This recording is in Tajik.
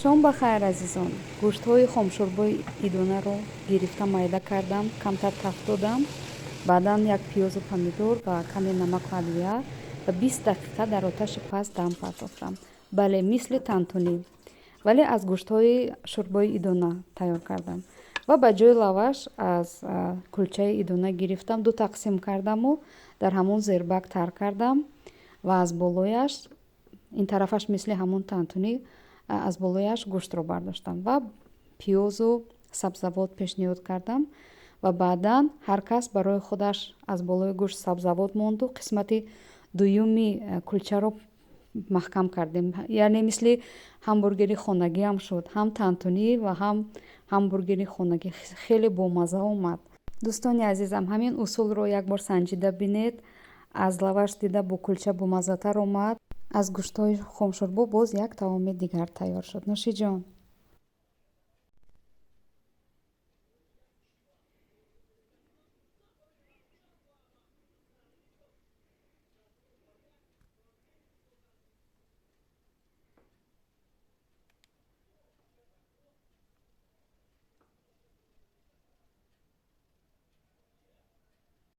шом бахайр азизон. Гӯштҳои хомшӯрбои идонаро гирифта майда кардам, камтар тафт додам, баъдан як пиёзу помидор ва каме намаку адвия ва 20 дақиқа дар оташи паст дам партофтам. Бале, мисли тантунӣ, вале аз гӯштҳои шӯрбои идона тайёр кардам. Ва ба ҷои лаваш аз кулчаи идона гирифтам, ду тақсим кардаму дар ҳамон зербак тар кардам ва аз болояш, ин тарафаш мисли ҳамон тантунӣ, аз болояш гӯштро бардоштам ва пиёзу сабзавот пешниҳод кардам ва баъдан ҳар кас барои худаш аз болои гӯшт сабзавот монду. Қисмати дуюми кулчаро маҳкам кардем, яъне мисли ҳамбургери хонагиам шуд, ҳам тантунӣ ва ҳам ҳамбургери хонагӣ. Хеле бомазза омад. Дӯстони азизам, ҳамин усулро як бор санҷида бинед. Аз лаваш дида бо кулча бомаззатар омад. Аз гӯштҳои хомшӯрбо боз як таоми дигар тайёр шуд. Нӯшиҷон.